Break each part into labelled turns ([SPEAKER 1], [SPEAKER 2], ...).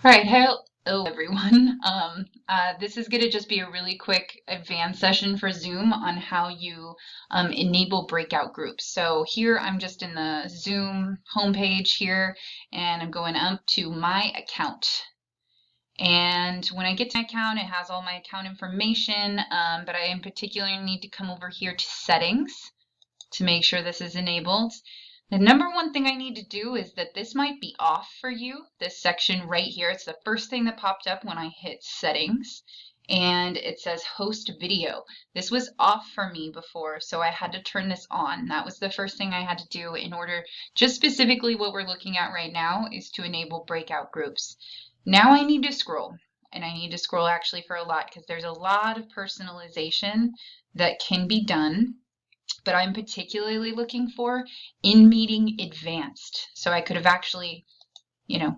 [SPEAKER 1] All right, hello everyone. This is going to just be a really quick advanced session for Zoom on how you enable breakout groups. So here I'm just in the Zoom homepage here, and I'm going up to my account. And when I get to my account, it has all my account information, but I in particular need to come over here to settings to make sure this is enabled. The number one thing I need to do is that this might be off for you, this section right here. It's the first thing that popped up when I hit settings, and it says host video. This was off for me before, so I had to turn this on. That was the first thing I had to do in order, just specifically what we're looking at right now is to enable breakout groups. Now I need to scroll, and I need to scroll actually for a lot because there's a lot of personalization that can be done, but I'm particularly looking for in meeting advanced. So I could have actually,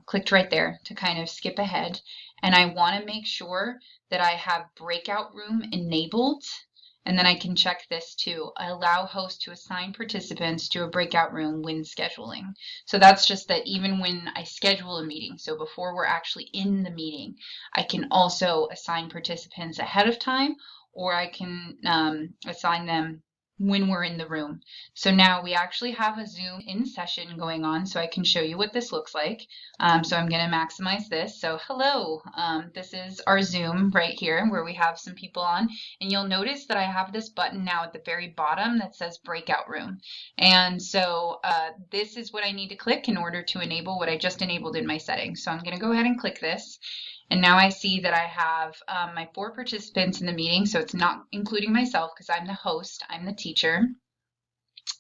[SPEAKER 1] clicked right there to kind of skip ahead. And I want to make sure that I have breakout room enabled. And then I can check this too. Allow host to assign participants to a breakout room when scheduling. So that's just that even when I schedule a meeting, so before we're actually in the meeting, I can also assign participants ahead of time, or I can assign them when we're in the room. So now we actually have a Zoom in session going on, so I can show you what this looks like. So I'm going to maximize this. So hello, this is our Zoom right here where we have some people on, and you'll notice that I have this button now at the very bottom that says breakout room. And so this is what I need to click in order to enable what I just enabled in my settings. So I'm going to go ahead and click this. And now I see that I have my 4 participants in the meeting, so it's not including myself because I'm the host, I'm the teacher.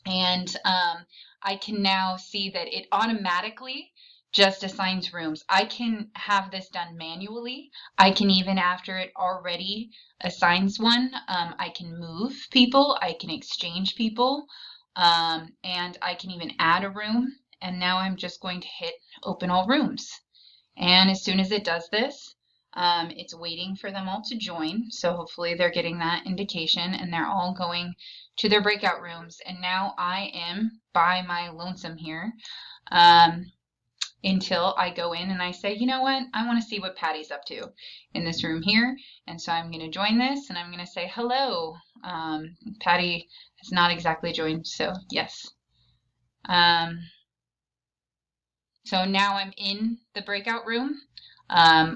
[SPEAKER 1] And I can now see that it automatically just assigns rooms. I can have this done manually. I can even, after it already assigns one, I can move people, I can exchange people, and I can even add a room. And now I'm just going to hit open all rooms. And as soon as it does this, it's waiting for them all to join. So hopefully they're getting that indication and they're all going to their breakout rooms. And now I am by my lonesome here until I go in and I say, you know what, I want to see what Patty's up to in this room here. And so I'm going to join this and I'm going to say hello. Patty has not exactly joined, so yes. So now I'm in the breakout room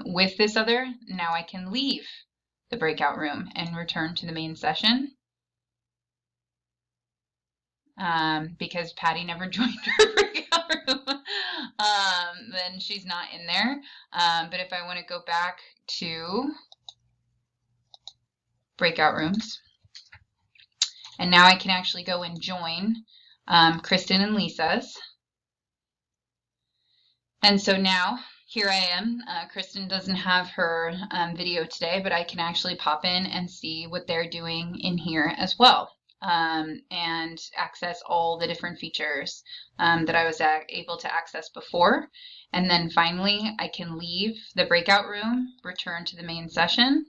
[SPEAKER 1] with this other. Now I can leave the breakout room and return to the main session because Patty never joined her breakout room. Then she's not in there. But if I want to go back to breakout rooms, and now I can actually go and join Kristen and Lisa's. And so now here I am. Kristen doesn't have her video today, but I can actually pop in and see what they're doing in here as well, and access all the different features that I was able to access before. And then finally, I can leave the breakout room, return to the main session.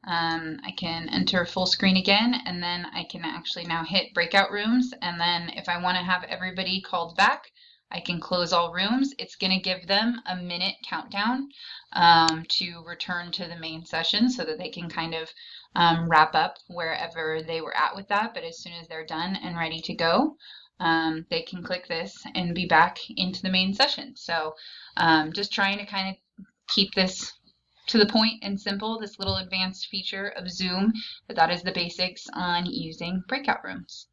[SPEAKER 1] I can enter full screen again, and then I can actually now hit breakout rooms. And then if I want to have everybody called back, I can close all rooms. It's going to give them a minute countdown to return to the main session so that they can kind of wrap up wherever they were at with that. But as soon as they're done and ready to go, they can click this and be back into the main session. So just trying to kind of keep this to the point and simple, this little advanced feature of Zoom, but that is the basics on using breakout rooms.